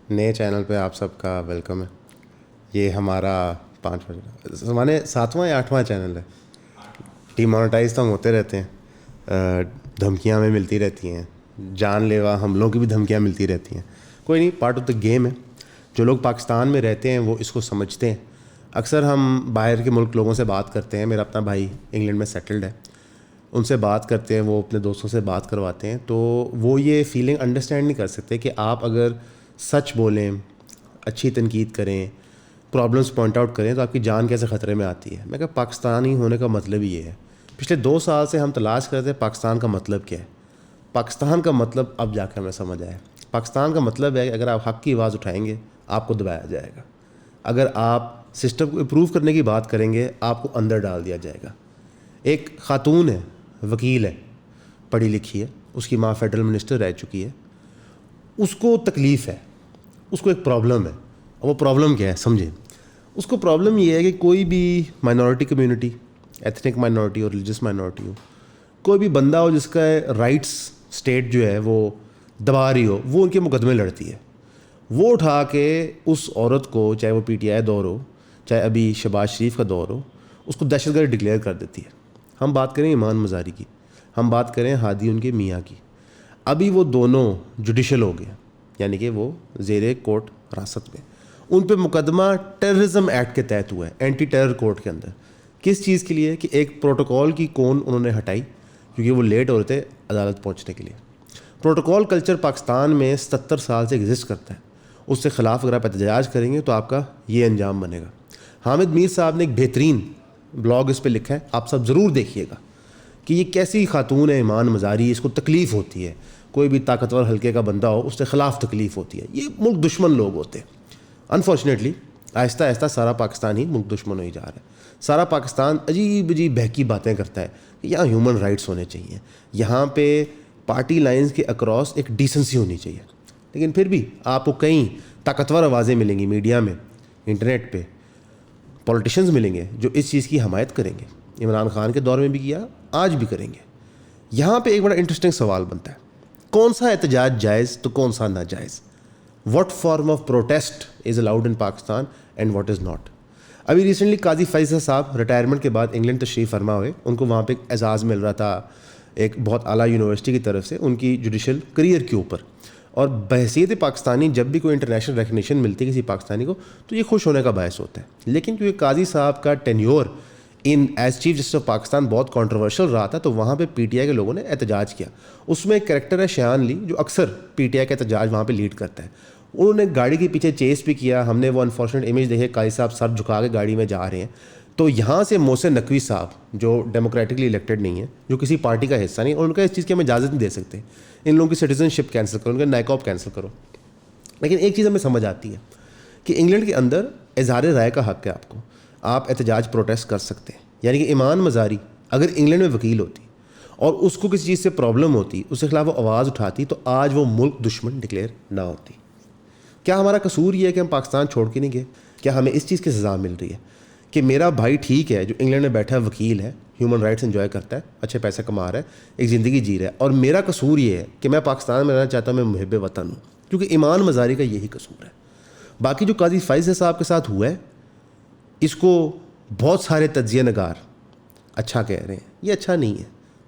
نئے چینل پہ آپ سب کا ویلکم ہے. یہ ہمارا 7واں یا 8واں چینل ہے. ڈی مونیٹائز تو ہم ہوتے رہتے ہیں, دھمکیاں ہمیں ملتی رہتی ہیں, جان لیوا حملوں کی بھی دھمکیاں ملتی رہتی ہیں. کوئی نہیں, پارٹ آف دا گیم ہے. جو لوگ پاکستان میں رہتے ہیں وہ اس کو سمجھتے ہیں. اکثر ہم باہر کے ملک لوگوں سے بات کرتے ہیں. میرا اپنا بھائی انگلینڈ میں سیٹلڈ ہے, ان سے بات کرتے ہیں, وہ اپنے دوستوں سے بات کرواتے ہیں, تو وہ یہ فیلنگ انڈرسٹینڈ نہیں کر سکتے کہ آپ اگر سچ بولیں, اچھی تنقید کریں, پرابلمس پوائنٹ آؤٹ کریں, تو آپ کی جان کیسے خطرے میں آتی ہے. میں کہا پاکستانی ہونے کا مطلب ہی یہ ہے. پچھلے 2 سال سے ہم تلاش کرتے ہیں پاکستان کا مطلب کیا ہے. پاکستان کا مطلب اب جا کے ہمیں سمجھ آیا. پاکستان کا مطلب ہے کہ اگر آپ حق کی آواز اٹھائیں گے آپ کو دبایا جائے گا. اگر آپ سسٹم کو امپروو کرنے کی بات کریں گے آپ کو اندر ڈال دیا جائے گا. ایک خاتون ہے, وکیل ہے, پڑھی لکھی ہے, اس کی ماں فیڈرل منسٹر رہ چکی ہے. اس کو تکلیف ہے, اس کو ایک پرابلم ہے. اور وہ پرابلم کیا ہے سمجھیں. اس کو پرابلم یہ ہے کہ کوئی بھی مائنورٹی کمیونٹی, ایتھنک مائنورٹی اور ریلیجس مائنورٹی ہو, کوئی بھی بندہ ہو جس کا رائٹس اسٹیٹ جو ہے وہ دبا رہی ہو, وہ ان کے مقدمے لڑتی ہے. وہ اٹھا کے اس عورت کو, چاہے وہ پی ٹی آئی دور ہو, چاہے ابھی شہباز شریف کا دور ہو, اس کو دہشت گرد ڈکلیئر کر دیتی ہے. ہم بات کریں ایمان مزاری کی, ہم بات کریں ہادی ان کے میاں کی. ابھی وہ دونوں جوڈیشل ہو گئے, یعنی کہ وہ زیر کوٹ حراست میں. ان پہ مقدمہ ٹیررزم ایکٹ کے تحت ہوا ہے, اینٹی ٹیرر کورٹ کے اندر. کس چیز کے لیے کہ ایک پروٹوکول کی کون انہوں نے ہٹائی, کیونکہ وہ لیٹ ہو رہے تھے عدالت پہنچنے کے لیے. پروٹوکول کلچر پاکستان میں 77 سال سے ایگزسٹ کرتا ہے. اس سے خلاف اگر آپ احتجاج کریں گے تو آپ کا یہ انجام بنے گا. حامد میر صاحب نے ایک بہترین بلاگ اس پہ لکھا ہے, آپ سب ضرور دیکھیے گا کہ یہ کیسی خاتون ہے ایمان مزاری. اس کو تکلیف ہوتی ہے, کوئی بھی طاقتور حلقے کا بندہ ہو اس کے خلاف تکلیف ہوتی ہے. یہ ملک دشمن لوگ ہوتے ہیں. انفارچونیٹلی آہستہ آہستہ سارا پاکستان ہی ملک دشمن ہوئی جا رہا ہے. سارا پاکستان عجیب عجیب بہکی باتیں کرتا ہے کہ یہاں ہیومن رائٹس ہونے چاہیے, یہاں پہ پارٹی لائنز کے اکراس ایک ڈیسنسی ہونی چاہیے. لیکن پھر بھی آپ کو کئی طاقتور آوازیں ملیں گی میڈیا میں, انٹرنیٹ پہ, پولیٹیشنز ملیں گے جو اس چیز کی حمایت کریں گے. عمران خان کے دور میں بھی کیا, آج بھی کریں گے. یہاں پہ ایک بڑا انٹرسٹنگ سوال بنتا ہے, کون سا احتجاج جائز تو کون سا ناجائز. What form of protest is allowed in Pakistan and what is not. ابھی ریسنٹلی قاضی فیصل صاحب ریٹائرمنٹ کے بعد انگلینڈ تشریف فرما ہوئے. ان کو وہاں پہ ایک اعزاز مل رہا تھا ایک بہت اعلیٰ یونیورسٹی کی طرف سے ان کی جوڈیشل کریئر کے اوپر. اور بحیثیت پاکستانی جب بھی کوئی انٹرنیشنل ریکگنیشن ملتی ہے کسی پاکستانی کو تو یہ خوش ہونے کا باعث ہوتا ہے. لیکن کیونکہ قاضی صاحب کا tenure in as chief justice of Pakistan بہت کنٹروورشل رہا تھا, تو وہاں پہ پی ٹی آئی کے لوگوں نے احتجاج کیا. اس میں ایک کریکٹر ہے شیان لی, جو اکثر پی ٹی آئی کا احتجاج وہاں پہ لیڈ کرتا ہے. انہوں نے گاڑی کے پیچھے چیس بھی کیا. ہم نے وہ انفارچونیٹ امیج دیکھے, قاضی صاحب سر جھکا کے گاڑی میں جا رہے ہیں. تو یہاں سے محسن نقوی صاحب جو ڈیموکریٹکلی الیکٹڈ نہیں ہیں, جو کسی پارٹی کا حصہ نہیں, اور ان کا اس چیز کی ہم اجازت نہیں دے سکتے. ان لوگوں کی سٹیزن شپ کینسل کرو, ان کا نائکاپ کینسل کرو. لیکن ایک چیز ہمیں سمجھ آتی ہے کہ انگلینڈ کے اندر اظہار رائے کا حق ہے آپ کو, آپ احتجاج پروٹیسٹ کر سکتے ہیں. یعنی کہ ایمان مزاری اگر انگلینڈ میں وکیل ہوتی اور اس کو کسی چیز سے پرابلم ہوتی, اس کے خلاف وہ آواز اٹھاتی, تو آج وہ ملک دشمن ڈکلیئر نہ ہوتی. کیا ہمارا قصور یہ ہے کہ ہم پاکستان چھوڑ کے نہیں گئے؟ کیا ہمیں اس چیز کی سزا مل رہی ہے کہ میرا بھائی ٹھیک ہے جو انگلینڈ میں بیٹھا ہے, وکیل ہے, ہیومن رائٹس انجوائے کرتا ہے, اچھے پیسے کما رہا ہے, ایک زندگی جی رہا ہے, اور میرا قصور یہ ہے کہ میں پاکستان میں رہنا چاہتا ہوں, میں محب وطن ہوں. کیونکہ ایمان مزاری کا یہی قصور ہے. باقی جو قاضی فیصل صاحب کے ساتھ ہوا ہے, اس کو بہت سارے تجزیہ نگار اچھا کہہ رہے ہیں. یہ اچھا نہیں ہے.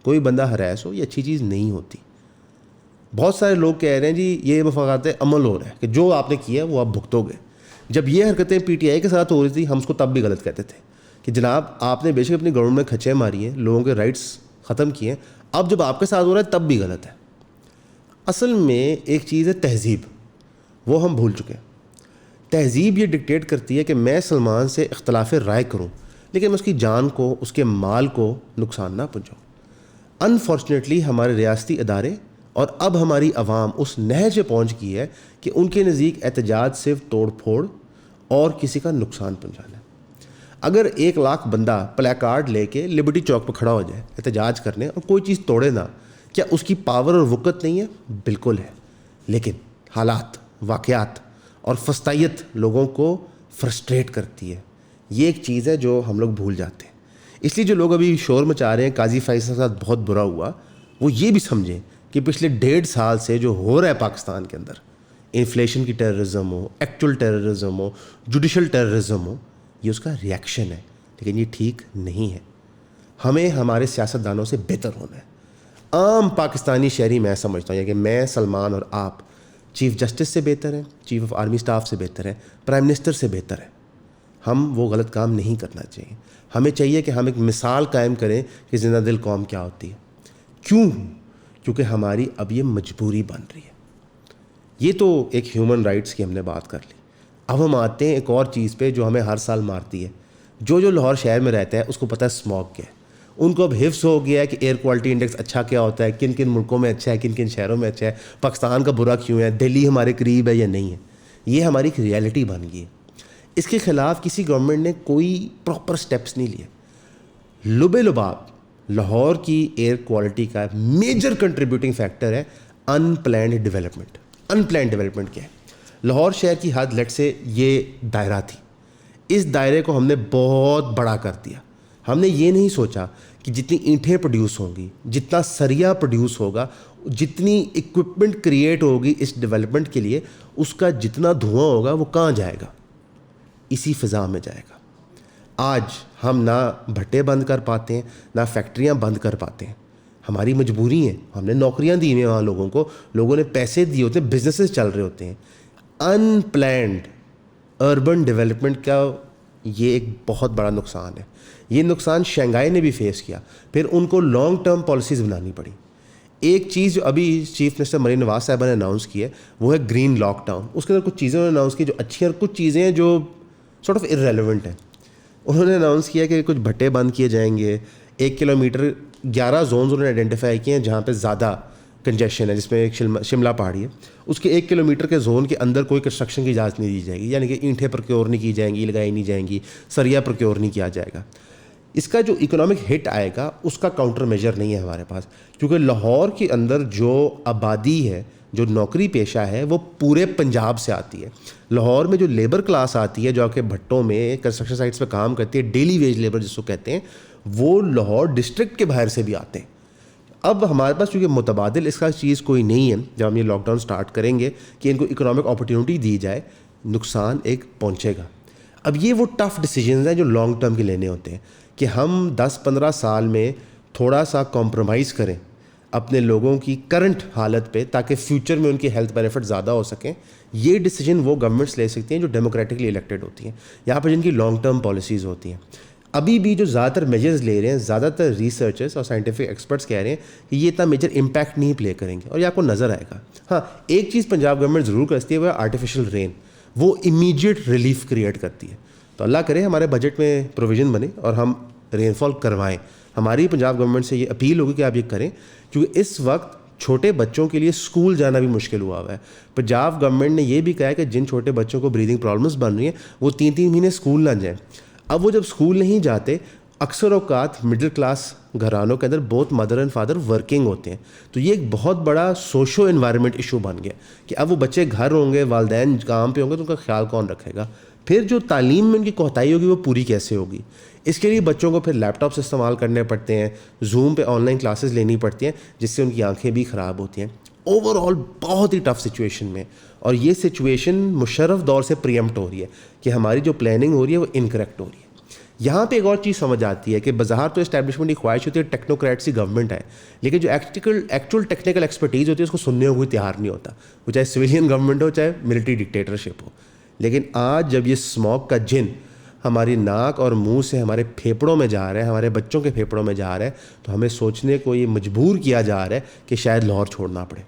کوئی بندہ ہراس ہو, یہ اچھی چیز نہیں ہوتی. بہت سارے لوگ کہہ رہے ہیں جی یہ مفاقات عمل ہو رہا ہے کہ جو آپ نے کیا وہ آپ بھگتو گے. جب یہ حرکتیں پی ٹی آئی کے ساتھ ہو رہی تھی, ہم اس کو تب بھی غلط کہتے تھے کہ جناب آپ نے بے شک اپنی گورنمنٹ میں کھچے ماری ہیں, لوگوں کے رائٹس ختم کیے ہیں, اب جب آپ کے ساتھ ہو رہا ہے تب بھی غلط ہے. اصل میں ایک چیز ہے تہذیب, وہ ہم بھول چکے ہیں. تہذیب یہ ڈکٹیٹ کرتی ہے کہ میں سلمان سے اختلاف رائے کروں, لیکن میں اس کی جان کو, اس کے مال کو نقصان نہ پہنچاؤں. انفارچونیٹلی ہمارے ریاستی ادارے اور اب ہماری عوام اس نہج پہ پہنچ گئی ہے کہ ان کے نزدیک احتجاج صرف توڑ پھوڑ اور کسی کا نقصان پہنچانا ہے. اگر 1,00,000 بندہ پلے کارڈ لے کے لبرٹی چوک پہ کھڑا ہو جائے احتجاج کرنے اور کوئی چیز توڑے نہ, کیا اس کی پاور اور وقت نہیں ہے؟ بالکل ہے. لیکن حالات, واقعات اور فسطائیت لوگوں کو فرسٹریٹ کرتی ہے. یہ ایک چیز ہے جو ہم لوگ بھول جاتے ہیں. اس لیے جو لوگ ابھی شور مچا رہے ہیں قاضی فیصل کے ساتھ بہت برا ہوا, وہ یہ بھی سمجھیں کہ پچھلے 1.5 سال سے جو ہو رہا ہے پاکستان کے اندر, انفلیشن کی ٹیررزم ہو, ایکچوئل ٹیررزم ہو, جوڈیشل ٹیررزم ہو, یہ اس کا ریئیکشن ہے, لیکن یہ ٹھیک نہیں ہے. ہمیں ہمارے سیاستدانوں سے بہتر ہونا ہے. عام پاکستانی شہری میں سمجھتا ہوں کہ میں, سلمان اور آپ چیف جسٹس سے بہتر ہیں, چیف آف آرمی اسٹاف سے بہتر ہے, پرائم منسٹر سے بہتر ہے. ہم وہ غلط کام نہیں کرنا چاہیے. ہمیں چاہیے کہ ہم ایک مثال قائم کریں کہ زندہ دل قوم کیا ہوتی ہے. کیوں؟ کیونکہ ہماری اب یہ مجبوری بن رہی ہے. یہ تو ایک ہیومن رائٹس کی ہم نے بات کر لی. اب ہم آتے ہیں ایک اور چیز پہ جو ہمیں ہر سال مارتی ہے. جو لاہور شہر میں رہتا ہے اس کو پتہ ہے اسموگ کیا ہے. ان کو اب حفظ ہو گیا ہے کہ ایئر کوالٹی انڈیکس اچھا کیا ہوتا ہے, کن کن ملکوں میں اچھا ہے, کن کن شہروں میں اچھا ہے, پاکستان کا برا کیوں ہے, دہلی ہمارے قریب ہے یا نہیں ہے. یہ ہماری ایک ریئلٹی بن گئی ہے. اس کے خلاف کسی گورنمنٹ نے کوئی پراپر سٹیپس نہیں لیے. لباب لاہور کی ایئر کوالٹی کا میجر کنٹریبیوٹنگ فیکٹر ہے ان پلانڈ ڈیولپمنٹ. ان پلانڈ ڈیولپمنٹ کیا ہے؟ لاہور شہر کی حد لیٹ سے یہ دائرہ تھی. اس دائرے کو ہم نے بہت بڑا کر دیا. ہم نے یہ نہیں سوچا کہ جتنی اینٹیں پروڈیوس ہوں گی, جتنا سریا پروڈیوس ہوگا, جتنی اکوپمنٹ کریٹ ہوگی اس ڈیولپمنٹ کے لیے, اس کا جتنا دھواں ہوگا وہ کہاں جائے گا؟ اسی فضا میں جائے گا. آج ہم نہ بھٹے بند کر پاتے ہیں, نہ فیکٹریاں بند کر پاتے ہیں. ہماری مجبوری ہے. ہم نے نوکریاں دی ہوئی ہیں وہاں لوگوں کو, لوگوں نے پیسے دیے ہوتے ہیں, بزنسز چل رہے ہوتے ہیں. ان پلانڈ اربن ڈیولپمنٹ کا یہ ایک بہت بڑا نقصان ہے. یہ نقصان شنگھائی نے بھی فیس کیا. پھر ان کو لانگ ٹرم پالیسیز بنانی پڑی. ایک چیز جو ابھی چیف منسٹر مریم نواز صاحبہ نے اناؤنس کی ہے وہ ہے گرین لاک ڈاؤن. اس کے اندر کچھ چیزیں انہوں نے اناؤنس کی جو اچھی ہیں, اور کچھ چیزیں ہیں جو سارٹ آف ارریلیونٹ ہیں. انہوں نے اناؤنس کیا کہ کچھ بھٹے بند کیے جائیں گے. 1 کلومیٹر 11 زونز انہوں نے آئیڈینٹیفائی کیے ہیں جہاں پہ زیادہ کنجیشن ہے, جس میں ایک شملہ پہاڑی ہے. اس کے 1 کلومیٹر کے زون کے اندر کوئی کنسٹرکشن کی اجازت نہیں دی جائے گی, یعنی کہ اینٹیں پروکیور نہیں کی جائیں گی, لگائی نہیں جائیں گی, سریا پروکیور نہیں کیا جائے گا. اس کا جو اکنامک ہٹ آئے گا اس کا کاؤنٹر میجر نہیں ہے ہمارے پاس, کیونکہ لاہور کے اندر جو آبادی ہے, جو نوکری پیشہ ہے, وہ پورے پنجاب سے آتی ہے. لاہور میں جو لیبر کلاس آتی ہے, جو آپ کے بھٹوں میں کنسٹرکشن سائٹس پہ کام کرتی ہے, ڈیلی ویج لیبر جس کو کہتے ہیں, وہ لاہور ڈسٹرکٹ کے باہر سے بھی آتے ہیں. اب ہمارے پاس چونکہ متبادل اس کا چیز کوئی نہیں ہے, جب ہم یہ لاک ڈاؤن سٹارٹ کریں گے کہ ان کو اکنامک اپرچونیٹی دی جائے, نقصان ایک پہنچے گا. اب یہ وہ ٹف ڈیسیجنز ہیں جو لانگ ٹرم کے لینے ہوتے ہیں, کہ ہم 10-15 سال میں تھوڑا سا کمپرومائز کریں اپنے لوگوں کی کرنٹ حالت پہ, تاکہ فیوچر میں ان کی ہیلتھ بینیفٹ زیادہ ہو سکیں. یہ ڈیسیجن وہ گورنمنٹس لے سکتی ہیں جو ڈیموکریٹکلی الیکٹڈ ہوتی ہیں, یہاں پہ جن کی لانگ ٹرم پالیسیز ہوتی ہیں. ابھی بھی جو زیادہ تر میجرز لے رہے ہیں, زیادہ تر ریسرچرز اور سائنٹیفک ایکسپرٹس کہہ رہے ہیں کہ یہ اتنا میجر امپیکٹ نہیں پلے کریں گے, اور یہ آپ کو نظر آئے گا. ہاں, ایک چیز پنجاب گورنمنٹ ضرور کرتی ہے, وہ آرٹیفیشیل رین. وہ امیجیٹ ریلیف کریٹ کرتی ہے. تو اللہ کرے ہمارے بجٹ میں پروویژن بنے اور ہم رین فال کروائیں. ہماری پنجاب گورنمنٹ سے یہ اپیل ہوگی کہ آپ یہ کریں, کیونکہ اس وقت چھوٹے بچوں کے لیے اسکول جانا بھی مشکل ہوا ہوا ہے. پنجاب گورنمنٹ نے یہ بھی کہا ہے کہ جن چھوٹے بچوں کو بریدنگ پرابلمس بن رہی ہیں وہ 3 مہینے اسکول نہ جائیں. اب وہ جب اسکول نہیں جاتے, اکثر اوقات مڈل کلاس گھرانوں کے اندر بہت مدر اینڈ فادر ورکنگ ہوتے ہیں, تو یہ ایک بہت بڑا سوشو انوائرمنٹ ایشو بن گیا کہ اب وہ بچے گھر ہوں گے, والدین کام پہ ہوں گے, تو ان کا خیال کون رکھے گا؟ پھر جو تعلیم میں ان کی کوتاہی ہوگی وہ پوری کیسے ہوگی؟ اس کے لیے بچوں کو پھر لیپ ٹاپس استعمال کرنے پڑتے ہیں, زوم پہ آن لائن کلاسز لینی پڑتی ہیں, جس سے ان کی آنکھیں بھی خراب ہوتی ہیں. اوور آل بہت ہی ٹف سچویشن میں, اور یہ سچویشن مشرف دور سے پریمپٹ ہو رہی ہے کہ ہماری جو پلاننگ ہو رہی ہے وہ انکریکٹ ہو رہی ہے. یہاں پہ ایک اور چیز سمجھ آتی ہے کہ بظاہر تو اسٹیبلشمنٹ کی خواہش ہوتی ہے ٹیکنوکریٹ سی گورنمنٹ ہے, لیکن جو ایکچوئل ٹیکنیکل ایکسپرٹیز ہوتی ہے اس کو سننے کو کوئی تیار نہیں ہوتا, وہ چاہے سویلین گورنمنٹ ہو چاہے ملٹری ڈکٹیٹرشپ ہو. لیکن آج جب یہ اسموگ کا جن ہماری ناک اور منہ سے ہمارے پھیپھڑوں میں جا رہا ہے, ہمارے بچوں کے پھیپھڑوں میں جا رہا ہے, تو ہمیں سوچنے کو یہ مجبور کیا جا رہا ہے کہ شاید لاہور چھوڑنا پڑے.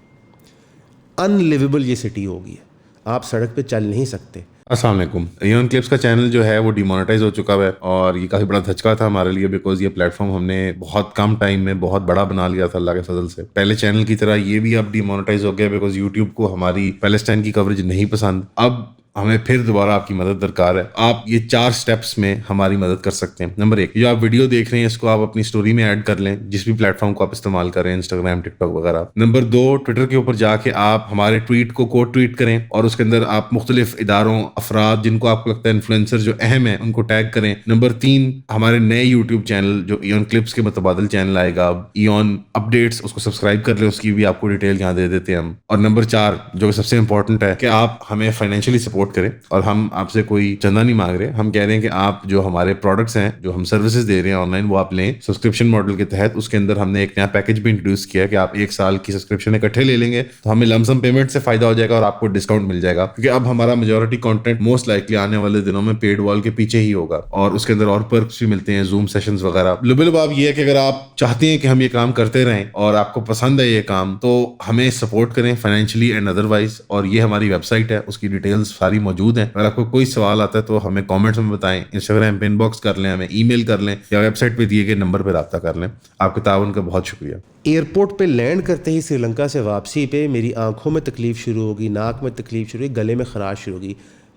ان لیویبل یہ سٹی ہوگی ہے, آپ سڑک پہ چل نہیں سکتے. السلام علیکم. ایون کلپس کا چینل جو ہے وہ ڈیمونیٹائز ہو چکا ہے, اور یہ کافی بڑا دھچکا تھا ہمارے لیے, بیکاز یہ پلیٹ فارم ہم نے بہت کم ٹائم میں بہت بڑا بنا لیا تھا اللہ کے فضل سے. پہلے چینل کی طرح یہ بھی اب ڈیمونیٹائز ہو گیا بیکاز یوٹیوب کو ہماری پیلسٹائن کی کوریج نہیں پسند. اب ہمیں پھر دوبارہ آپ کی مدد درکار ہے. آپ یہ 4 سٹیپس میں ہماری مدد کر سکتے ہیں. نمبر 1, جو آپ ویڈیو دیکھ رہے ہیں اس کو آپ اپنی اسٹوری میں ایڈ کر لیں, جس بھی پلیٹ فارم کو آپ استعمال کریں, انسٹاگرام, ٹک ٹاک وغیرہ. نمبر 2, ٹویٹر کے اوپر جا کے آپ ہمارے ٹویٹ کو کوٹ ٹویٹ کریں اور اس کے اندر آپ مختلف اداروں, افراد جن کو آپ کو لگتا ہے انفلوئنسر جو اہم ہیں ان کو ٹیگ کریں. نمبر 3, ہمارے نئے یوٹیوب چینل جو ایون کلپس کے متبادل چینل آئے گا, ایون اپڈیٹس, اس کو سبسکرائب کر لیں, اس کی بھی آپ کو ڈیٹیل یہاں دے دیتے ہیں ہم. اور نمبر 4 جو کہ سب سے امپورٹنٹ ہے کہ آپ ہمیں فائنینشلی سپورٹ کریں, اور ہم آپ سے کوئی چندہ نہیں مانگ رہے, ہم کہہ رہے ہیں کہ آپ جو ہمارے پروڈکٹس ہیں, جو ہم سروسز دے رہے ہیں آن لائن, وہ آپ لیں سبسکرپشن ماڈل کے تحت. اس کے اندر ہم نے ایک نیا پیکیج بھی انٹروڈیوس کیا کہ آپ 1 سال کی سبسکرپشن اکٹھے لے لیں گے تو ہمیں لم سم پیمنٹ سے فائدہ ہو جائے گا اور آپ کو ڈسکاؤنٹ مل جائے گا, کیونکہ اب ہمارا میجورٹی کنٹینٹ موسٹ لائکلی آنے والے دنوں میں پیڈ وال کے پیچھے ہی ہوگا, اور اس کے اندر اور پرکس بھی ملتے ہیں, زوم سیشنز وغیرہ. لب آپ یہ ہے کہ اگر آپ چاہتے ہیں کہ ہم یہ کام کرتے رہیں اور آپ کو پسند ہے یہ کام, تو ہمیں سپورٹ کریں فائنینشلی اینڈ ادروائز. اور یہ ہماری ویب سائٹ ہے, اس کی ڈیٹیلز ساری موجود ہیں. اگر آپ کو کوئی سوال آتا ہے تو ہمیں کامنٹس میں بتائیں, انسٹاگرام پہ ان باکس کر لیں, ہمیں ای میل کر لیں, یا ویب سائٹ پہ دیے گئے نمبر پہ رابطہ کر لیں. آپ کے تعاون کا بہت شکریہ. ایئرپورٹ پہ لینڈ کرتے ہی سری لنکا سے واپسی پہ میری آنکھوں میں تکلیف شروع ہوگی, ناک میں تکلیف شروع ہوگی, گلے میں خراش شروع ہوگی.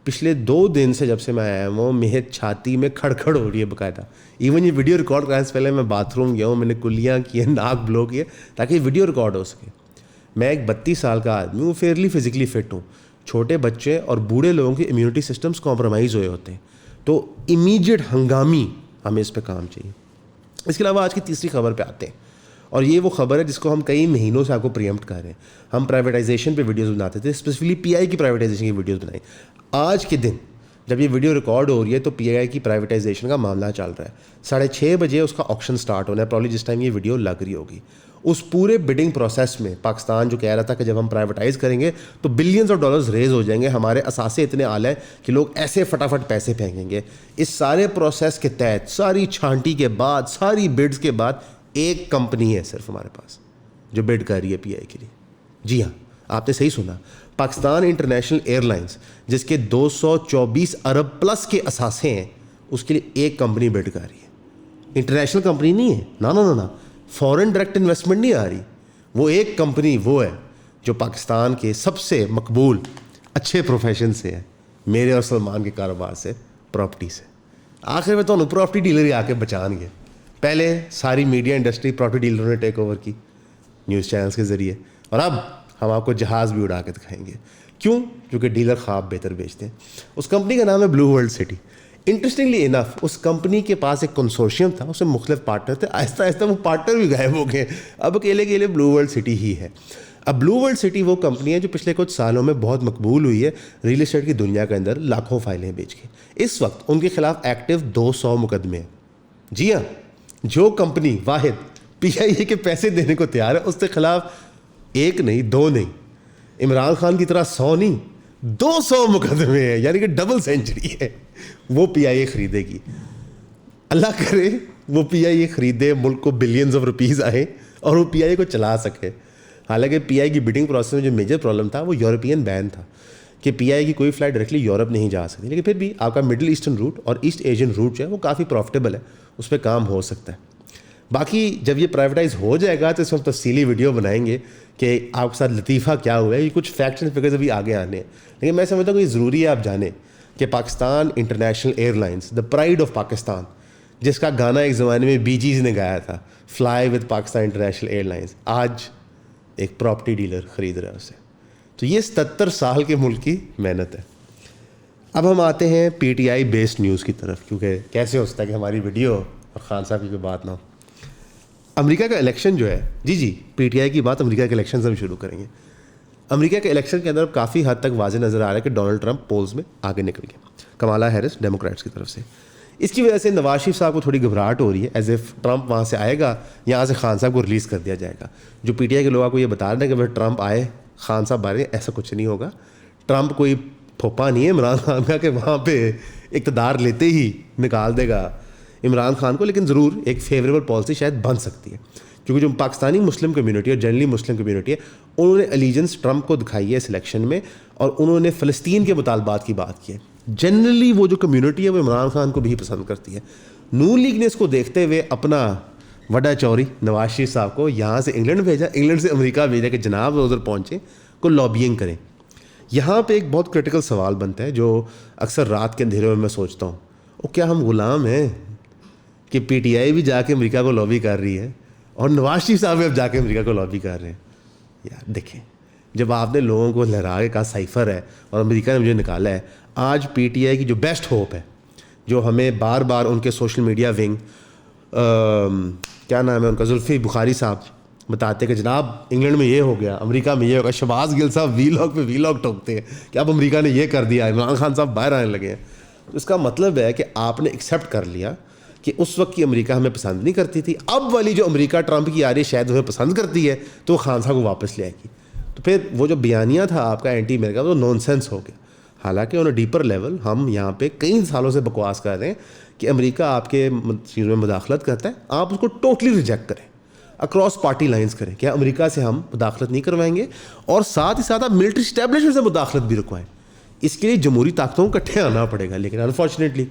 پچھلے 2 دن سے جب سے میں آیا ہوں میرے چھاتی میں کھڑکھڑ ہو رہی ہے باقاعدہ. ایون یہ ویڈیو ریکارڈ کرنے سے پہلے میں باتھ روم گیا ہوں, میں نے کلیاں کیے, ناک بلو کیے تاکہ یہ ویڈیو ریکارڈ ہو سکے. میں ایک 32 سال کا آدمی ہوں, فیئرلی فزیکلی فٹ ہوں. چھوٹے بچے اور بوڑھے لوگوں کے امیونٹی سسٹمز کمپرومائز ہوئے ہوتے ہیں, تو امیجیٹ ہنگامی ہمیں اس پہ کام چاہیے. اس کے علاوہ آج کی تیسری خبر پہ آتے ہیں, اور یہ وہ خبر ہے جس کو ہم کئی مہینوں سے آپ کو پریمپٹ کر رہے ہیں. ہم پرائیویٹائزیشن پہ ویڈیوز بناتے تھے, اسپیسیفلی پی آئی کی پرائیویٹائزیشن کی ویڈیوز بنائی. آج کے دن جب یہ ویڈیو ریکارڈ ہو رہی ہے تو پی آئی کی پرائیویٹائزیشن کا معاملہ چل رہا ہے. 6:30 بجے اس کا آکشن سٹارٹ ہونا ہے, پرابلی جس ٹائم یہ ویڈیو لگ رہی ہوگی. اس پورے بڈنگ پروسیس میں پاکستان جو کہہ رہا تھا کہ جب ہم پرائیویٹائز کریں گے تو بلینز آف ڈالرز ریز ہو جائیں گے, ہمارے اثاثے اتنے اعلیٰ ہیں کہ لوگ ایسے فٹافٹ پیسے پھینکیں گے. اس سارے پروسیس کے تحت, ساری چھانٹی کے بعد, ساری بڈز کے بعد, ایک کمپنی ہے صرف ہمارے پاس جو بڈ کر رہی ہے پی آئی کے لیے. جی ہاں, آپ نے صحیح سنا, پاکستان انٹرنیشنل ایئر لائنس, جس کے 224 ارب پلس کے اثاثے ہیں, اس کے لیے ایک کمپنی بڈ کر رہی ہے. انٹرنیشنل کمپنی نہیں ہے, نا, فورن ڈائریکٹ انویسٹمنٹ نہیں آ رہی. وہ ایک کمپنی وہ ہے جو پاکستان کے سب سے مقبول اچھے پروفیشن سے ہے, میرے اور سلمان کے کاروبار سے, پراپرٹی سے. آخر میں تو انہوں پراپرٹی ڈیلر ہی آ کے بچان گے. پہلے ساری میڈیا انڈسٹری پراپرٹی ڈیلروں نے ٹیک اوور کی نیوز چینلز کے ذریعے, اور اب ہم آپ کو جہاز بھی اڑا کے دکھائیں گے. کیوں؟ کیونکہ ڈیلر خواب بہتر بیچتے ہیں. اس کمپنی کا نام ہے بلو ورلڈ سٹی. انٹرسٹنگلی انف اس کمپنی کے پاس ایک کنسورشیم تھا, اس میں مختلف پارٹنر تھے. آہستہ آہستہ وہ پارٹنر بھی غائب ہو گئے, اب اکیلے بلو ورلڈ سٹی ہی ہے. اب بلو ورلڈ سٹی وہ کمپنی ہے جو پچھلے کچھ سالوں میں بہت مقبول ہوئی ہے ریل اسٹیٹ کی دنیا کے اندر, لاکھوں فائلیں بیچ کے. اس وقت ان کے خلاف ایکٹیو 200 مقدمے ہیں. جی ہاں, جو کمپنی واحد پی آئی اے کے پیسے دینے کو تیار ہے, اس کے خلاف 1 نہیں 2 نہیں, عمران خان کی طرح 100 نہیں 200 مقدمے ہیں, یعنی کہ ڈبل سینچری ہے. وہ پی آئی اے خریدے گی. اللہ کرے وہ پی آئی اے خریدے, ملک کو بلینز آف روپیز آئے اور وہ پی آئی اے کو چلا سکے. حالانکہ پی آئی کی بڈنگ پروسیس میں جو میجر پرابلم تھا وہ یورپین بین تھا کہ پی آئی کی کوئی فلائٹ ڈائریکٹلی یورپ نہیں جا سکتی. لیکن پھر بھی آپ کا مڈل ایسٹرن روٹ اور ایسٹ ایشین روٹ جو ہے وہ کافی پروفٹیبل ہے, اس پہ کام ہو سکتا ہے. باقی جب یہ پرائیویٹائز ہو جائے گا تو اس وقت تفصیلی ویڈیو بنائیں گے کہ آپ کے ساتھ لطیفہ کیا ہوا ہے. یہ کچھ فیکٹس اینڈ فگرز ابھی آگے آنے ہیں, لیکن میں سمجھتا ہوں کہ یہ ضروری ہے آپ جانیں کہ Pakistan international air lines, the pride of Pakistan, جس کا گانا ایک زمانے میں بی جیز نے گایا تھا, fly with Pakistan international air lines, آج ایک پراپرٹی ڈیلر خرید رہا ہے اسے. تو یہ 77 سال کے ملک کی محنت ہے. اب ہم آتے ہیں P T I based news کی طرف, کیونکہ کیسے ہو سکتا ہے کہ ہماری ویڈیو اور خان صاحب کی کوئی بات نہ ہو. امریکہ کا الیکشن جو ہے, جی پی ٹی آئی کی بات, امریکہ کے الیکشن سے ہم شروع کریں گے. امریکہ کے الیکشن کے اندر کافی حد تک واضح نظر آ رہا ہے کہ ڈونلڈ ٹرمپ پولز میں آگے نکل گئے, کمالا ہیرس ڈیموکریٹس کی طرف سے. اس کی وجہ سے نواز شریف صاحب کو تھوڑی گھبراہٹ ہو رہی ہے, ایز ایف ٹرمپ وہاں سے آئے گا, یہاں سے خان صاحب کو ریلیز کر دیا جائے گا. جو پی ٹی آئی کے لوگ آپ کو یہ بتا رہے ہیں کہ اگر ٹرمپ آئے خان صاحب بارے, ایسا کچھ نہیں ہوگا. ٹرمپ کوئی پھوپا نہیں ہے عمران خان کا کہ وہاں پہ اقتدار لیتے ہی نکال دے گا عمران خان کو. لیکن ضرور ایک فیوریبل پالیسی شاید بن سکتی ہے, کیونکہ جو پاکستانی مسلم کمیونٹی اور جنرلی مسلم کمیونٹی ہے, انہوں نے الیجنس ٹرمپ کو دکھائی ہے اس الیکشن میں, اور انہوں نے فلسطین کے مطالبات کی بات کی ہے. جنرلی وہ جو کمیونٹی ہے وہ عمران خان کو بھی پسند کرتی ہے. نون لیگ نے اس کو دیکھتے ہوئے اپنا وڈا چوری نواز شریف صاحب کو یہاں سے انگلینڈ بھیجا, انگلینڈ سے امریکہ بھیجا کہ جناب ادھر پہنچیں, کو لابینگ کریں. یہاں پہ ایک بہت کرٹیکل سوال بنتا ہے جو اکثر رات کے اندھیرے میں سوچتا ہوں, وہ کیا ہم غلام ہیں کہ پی ٹی آئی بھی جا کے امریکہ کو لابی کر رہی ہے اور نواز شریف صاحب بھی اب جا کے امریکہ کو لابی کر رہے ہیں؟ یار دیکھیں, جب آپ نے لوگوں کو لہرا کے کہا سائفر ہے اور امریکہ نے مجھے نکالا ہے, آج پی ٹی آئی کی جو بیسٹ ہوپ ہے, جو ہمیں بار بار ان کے سوشل میڈیا ونگ کیا نام ہے ان کا, زلفی بخاری صاحب بتاتے کہ جناب انگلینڈ میں یہ ہو گیا, امریکہ میں یہ ہوگا. شہباز گل صاحب وی لاگ پہ وی لاگ ٹوکتے ہیں کہ اب امریکہ نے یہ کر دیا, عمران خان صاحب باہر آنے لگے ہیں. تو اس کا مطلب ہے کہ آپ نے ایکسیپٹ کر لیا کہ اس وقت کی امریکہ ہمیں پسند نہیں کرتی تھی, اب والی جو امریکہ ٹرمپ کی آ رہی ہے شاید ہمیں پسند کرتی ہے, تو وہ خان صاحب کو واپس لے آئے گی. تو پھر وہ جو بیانیہ تھا آپ کا اینٹی امریکہ, وہ نان سینس ہو گیا. حالانکہ آن اے ڈیپر لیول ہم یہاں پہ کئی سالوں سے بکواس کر رہے ہیں کہ امریکہ آپ کے چیزوں میں مداخلت کرتا ہے, آپ اس کو ٹوٹلی ریجیکٹ کریں, اکراس پارٹی لائنس کریں کہ امریکہ سے ہم مداخلت نہیں کروائیں گے, اور ساتھ ہی ساتھ آپ ملٹری اسٹیبلشمنٹ سے مداخلت بھی رکوائیں. اس کے لیے جمہوری طاقتوں کو اکٹھے آنا پڑے گا. لیکن انفارچونیٹلی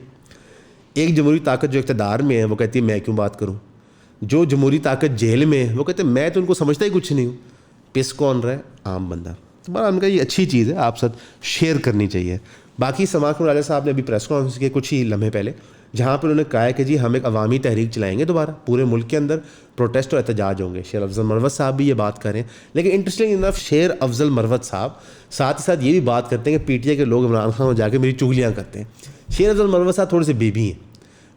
ایک جمہوری طاقت جو اقتدار میں ہے وہ کہتی ہے میں کیوں بات کروں, جو جمہوری طاقت جیل میں ہے وہ کہتے ہیں میں تو ان کو سمجھتا ہی کچھ نہیں ہوں. پس کون رہا ہے؟ عام بندہ. تو بڑا ان کا یہ اچھی چیز ہے, آپ ساتھ شیئر کرنی چاہیے. باقی سماعت راجہ صاحب نے ابھی پریس کانفرنس کی کچھ ہی لمحے پہلے, جہاں پر انہوں نے کہا ہے کہ جی ہم ایک عوامی تحریک چلائیں گے دوبارہ, پورے ملک کے اندر پروٹیسٹ اور احتجاج ہوں گے. شیر افضل مروت صاحب بھی یہ بات کریں, لیکن انٹرسٹنگ انف شیر افضل مروت صاحب ساتھ ہی ساتھ یہ بھی بات کرتے ہیں کہ پی ٹی آئی کے لوگ عمران خان کو جا کے میری چغلیاں کرتے ہیں. شیر افضل مروت صاحب تھوڑے سے بیبی ہیں,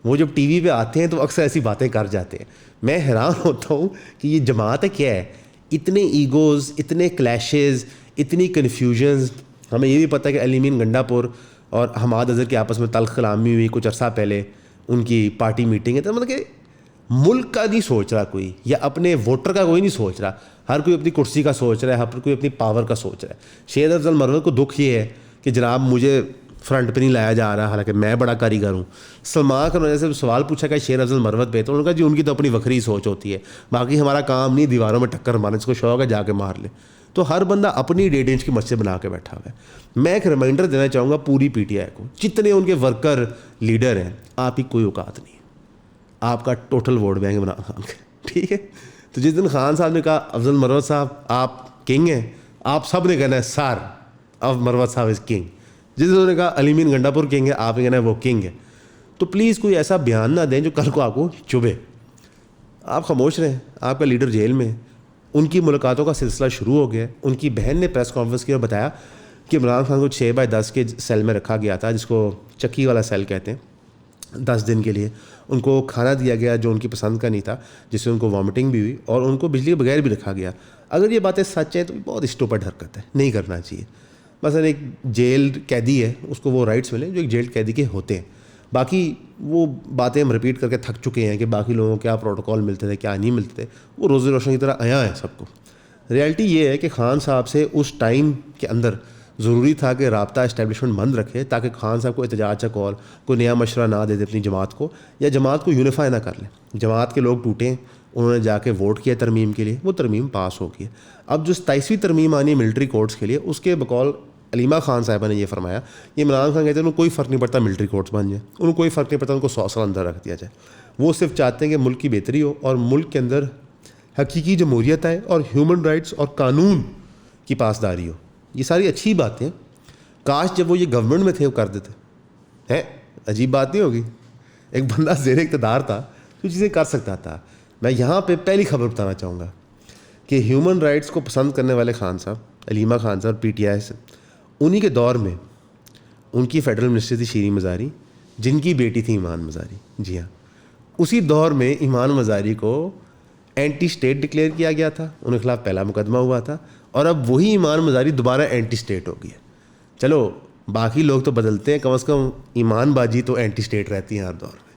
وہ جب ٹی وی پہ آتے ہیں تو اکثر ایسی باتیں کر جاتے ہیں. میں حیران ہوتا ہوں کہ یہ جماعت ہے کیا ہے, اتنے ایگوز, اتنے کلیشز, اتنی کنفیوژنز. ہمیں یہ بھی پتہ ہے کہ علی امین گنڈا پور اور حماد اظہر کے آپس میں تلخ کلامی ہوئی کچھ عرصہ پہلے, ان کی پارٹی میٹنگ ہے. تو مطلب کہ ملک کا نہیں سوچ رہا کوئی, یا اپنے ووٹر کا کوئی نہیں سوچ رہا, ہر کوئی اپنی کرسی کا سوچ رہا ہے, ہر کوئی اپنی پاور کا سوچ رہا ہے. شیر افضل مروت کو دکھ یہ ہے کہ جناب مجھے فرنٹ پہ نہیں لایا جا رہا, حالانکہ میں بڑا کاریگر ہوں. سلمان خان نے سے سوال پوچھا کہ شیر افضل مروت پہ, تو انہوں نے کہا جی ان کی تو اپنی وکری سوچ ہوتی ہے, باقی ہمارا کام نہیں دیواروں میں ٹکر مارنے, اس کو شوق ہے جا کے مار لے. تو ہر بندہ اپنی 1.5 انچ کی مسجد بنا کے بیٹھا ہوا ہے. میں ایک ریمائنڈر دینا چاہوں گا پوری پی ٹی آئی کو, جتنے ان کے ورکر لیڈر ہیں, آپ کی کوئی اوقات نہیں ہے, آپ کا total vote bank Imran Khan کا, ٹھیک ہے. تو جس دن خان صاحب نے کہا افضل مروت صاحب آپ کنگ ہیں, آپ سب نے کہنا ہے سر اب مروت صاحب از کنگ. جس انہوں نے کہا علی امین گنڈا پور کنگ ہے, آپ نے کہنا ہے وہ کنگ ہے. تو پلیز کوئی ایسا بیان نہ دیں جو کل کو آپ کو چبھے. آپ خاموش رہیں, آپ کا لیڈر جیل میں, ان کی ملاقاتوں کا سلسلہ شروع ہو گیا. ان کی بہن نے پریس کانفرنس کی اور بتایا کہ عمران خان کو 6x10 کے سیل میں رکھا گیا تھا, جس کو چکی والا سیل کہتے ہیں, 10 دن کے لیے. ان کو کھانا دیا گیا جو ان کی پسند کا نہیں تھا, جس سے ان کو وامٹنگ بھی ہوئی, اور ان کو بجلی کے بغیر بھی رکھا گیا. اگر یہ باتیں سچ ہیں تو بہت اسٹوپڈ حرکت ہے, نہیں کرنا چاہیے. مثلا ایک جیل قیدی ہے, اس کو وہ رائٹس ملیں جو ایک جیل قیدی کے ہوتے ہیں. باقی وہ باتیں ہم رپیٹ کر کے تھک چکے ہیں کہ باقی لوگوں کو کیا پروٹوکول ملتے تھے, کیا نہیں ملتے تھے, وہ روزی روشن کی طرح آیا ہے سب کو. ریالٹی یہ ہے کہ خان صاحب سے اس ٹائم کے اندر ضروری تھا کہ رابطہ اسٹیبلشمنٹ بند رکھے, تاکہ خان صاحب کو احتجاج کا کال, کوئی نیا مشورہ نہ دے دے اپنی جماعت کو, یا جماعت کو یونیفائی نہ کر لیں. جماعت کے لوگ ٹوٹے, انہوں نے جا کے ووٹ کیا ترمیم کے لیے, وہ ترمیم پاس ہو گئی. اب جو 27ویں ترمیم آنی ہے ملٹری کورٹس کے لیے, اس کے بقول علیمہ خان صاحبہ نے یہ فرمایا کہ عمران خان کہتے ہیں انہوں کوئی فرق نہیں پڑتا ملٹری کورٹس بن جائیں, انہوں کوئی فرق نہیں پڑتا ان کو 100 سال اندر رکھ دیا جائے. وہ صرف چاہتے ہیں کہ ملک کی بہتری ہو اور ملک کے اندر حقیقی جمہوریت آئے اور ہیومن رائٹس اور قانون کی پاسداری ہو. یہ ساری اچھی باتیں, کاش جب وہ یہ گورنمنٹ میں تھے وہ کر دیتے ہیں. عجیب بات نہیں ہوگی, ایک بندہ زیر اقتدار تھا تو چیزیں کر سکتا تھا. میں یہاں پہ پہلی خبر بتانا چاہوں گا کہ ہیومن رائٹس کو پسند کرنے والے خان صاحب, علیمہ خان صاحب پی ٹی آئی سے, انہی کے دور میں ان کی فیڈرل منسٹر تھی شیریں مزاری, جن کی بیٹی تھی ایمان مزاری. جی ہاں, اسی دور میں ایمان مزاری کو اینٹی اسٹیٹ ڈکلیئر کیا گیا تھا, ان کے خلاف پہلا مقدمہ ہوا تھا, اور اب وہی ایمان مزاری دوبارہ اینٹی اسٹیٹ ہو گئی ہے. چلو باقی لوگ تو بدلتے ہیں, کم از کم ایمان باجی تو اینٹی اسٹیٹ رہتی ہیں ہر دور میں.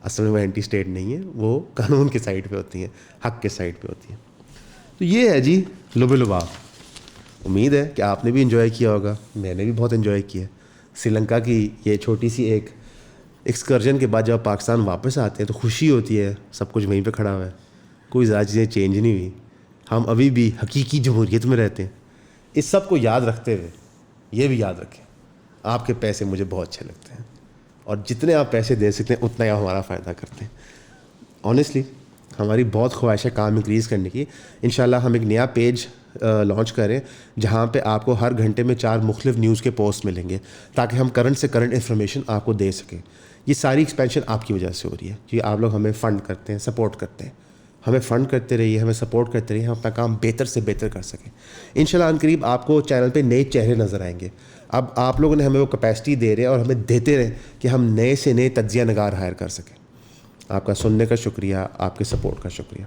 اصل میں وہ اینٹی اسٹیٹ نہیں ہے, وہ قانون کے سائڈ پہ ہوتی ہیں, حق کے سائڈ پہ ہوتی ہیں. تو یہ ہے جی لب لباب. امید ہے کہ آپ نے بھی انجوائے کیا ہوگا, میں نے بھی بہت انجوائے کیا. سری لنکا کی یہ چھوٹی سی ایک ایکسکرجن کے بعد جب پاکستان واپس آتے ہیں تو خوشی ہوتی ہے, سب کچھ وہیں پہ کھڑا ہوا ہے, کوئی زیادہ چیزیں چینج نہیں ہوئی, ہم ابھی بھی حقیقی جمہوریت میں رہتے ہیں. اس سب کو یاد رکھتے ہوئے یہ بھی یاد رکھیں, آپ کے پیسے مجھے بہت اچھے لگتے ہیں, اور جتنے آپ پیسے دے سکتے ہیں اتنا ہی آپ ہمارا فائدہ کرتے ہیں. آنیسٹلی ہماری بہت خواہش ہے کام انکریز کرنے کی. انشاءاللہ ہم ایک نیا پیج لانچ کریں جہاں پہ آپ کو ہر گھنٹے میں 4 مختلف نیوز کے پوسٹ ملیں گے تاکہ ہم کرنٹ سے کرنٹ انفارمیشن آپ کو دے سکیں. یہ ساری ایکسپینشن آپ کی وجہ سے ہو رہی ہے کہ آپ لوگ ہمیں فنڈ کرتے ہیں, سپورٹ کرتے ہیں. ہمیں فنڈ کرتے رہیے, ہمیں سپورٹ کرتے رہیے, ہم اپنا کام بہتر سے بہتر کر سکیں. انشاءاللہ ان قریب آپ کو چینل پہ نئے چہرے نظر آئیں گے. اب آپ لوگوں نے ہمیں وہ کیپیسٹی دے رہے ہیں اور ہمیں دیتے رہیں کہ ہم نئے سے نئے تجزیہ نگار ہائر کر سکیں. آپ کا سننے کا شکریہ, آپ کے سپورٹ کا شکریہ.